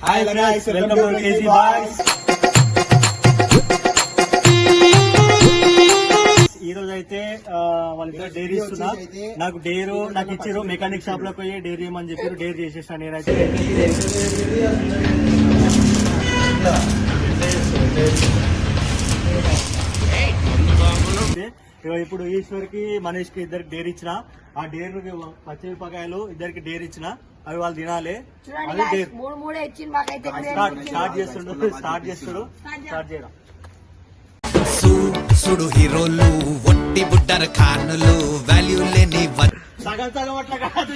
Hi guys, welcome to KC Boys. ఈ రోజు అయితే వాళ్ళిద్దరు డైరీ ఇస్తున్నా. నాకు డైరీ నాకు ఇచ్చారు, మెకానిక్ షాప్ లోకి పోయి డైరీ ఏమని చెప్పారు, డైరీ చేసేసాను నేనైతే. ఇప్పుడు ఈశ్వర్ కి మనీష్ కి ఇద్దరికి డైరీ ఇచ్చిన. ఆ డైరీ పచ్చిమిరపకాయలు ఇద్దరికి డైరీ ఇచ్చిన, అవి వాళ్ళు తినాలి. స్టార్ట్ చేస్తుడు చేయడం. సుడు హీరోలు ఒట్టి బుడ్డర ఖానులు వాల్యూ లేని సగం సగం అట్లా కాదు,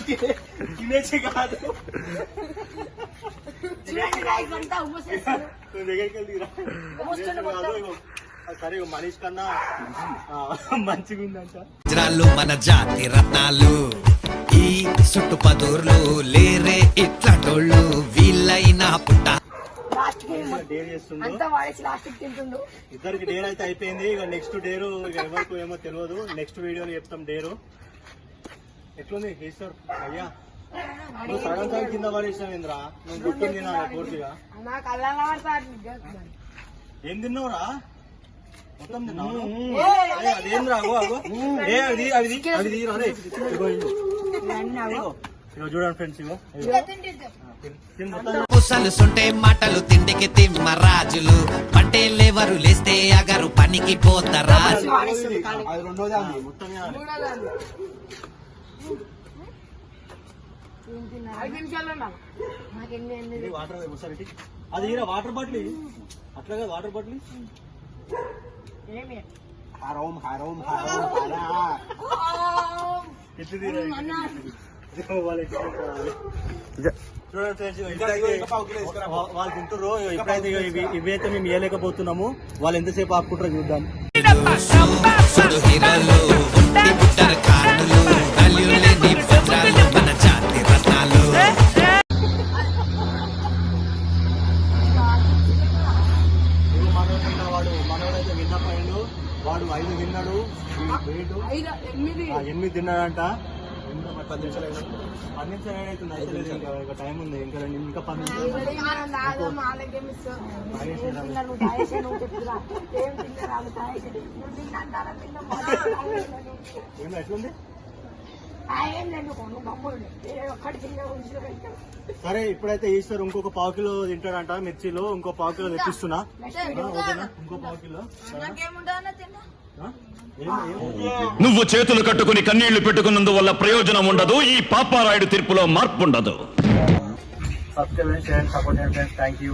తినేసి కాదు. దగ్గరికి వెళ్ళి సరే మనీష్ కన్నా మంచిగా ఉందంట. మన జాతి రత్నాలు ఈ చుట్టుపదూర్లు లేరే ఇట్లాటోళ్ళు వీళ్ళైనా పుట్ట. డేర్ చేస్తుండు, ఇద్దరికి డేర్ అయితే అయిపోయింది. ఇక నెక్స్ట్ డేరు ఇక ఎవరికి ఏమో తెలియదు, నెక్స్ట్ వీడియోలో చెప్తాం డేరు. ఎట్లుంది ఈశ్వర్ అయ్యా? నువ్వు సగం సగం కింద పడేసావు ఇంద్రా, నువ్వు గుర్తుంది తినాలి పూర్తిగా. ఏం తిన్నావురా? మొత్తం తిన్నావు? అదేం రాగు చూడండి ఫ్రెండ్స్, ఇగో పుసలుసుంటే మాటలు తిండికి తిమ్మ రాజులు పట్టేళ్ళెవరు లేస్తే అగరు పనికి పోతారా. అది వాటర్ బాటిల్, అట్లాగా వాటర్ బాటిల్. వాళ్ళు తింటారు. ఇప్పుడైతే ఇవైతే మేము ఇవ్వలేకపోతున్నాము, వాళ్ళు ఎంతసేపు ఆపుకుంటారో చూద్దాం. మన జాతి రత్నాలు మనోడైతే విన్నపోయిండు. వాడు 5 తిన్నాడు, 8 తిన్నాడంట. 10 నిమిషాలు ఏదైతుంది అయితలేదు, ఇంకా టైం ఉంది, ఇంకా 10 నిమిషాలు. ఎట్లుంది? సరే ఇప్పుడైతే ఈశ్వర్ ఇంకొక 1/4 కిలో తింటాడంట మిర్చిలో, ఇంకో 1/4 కిలో తెప్పిస్తున్నా. ఇంకో 1/4 కిలో. నువ్వు చేతులు కట్టుకుని కన్నీళ్లు పెట్టుకున్నందువల్ల ప్రయోజనం ఉండదు. ఈ పాపారాయుడు తీర్పులో మార్పు ఉండదు. సబ్స్క్రైబ్ చేయండి, సపోర్ట్ చేయండి ఫ్రెండ్స్. Thank you.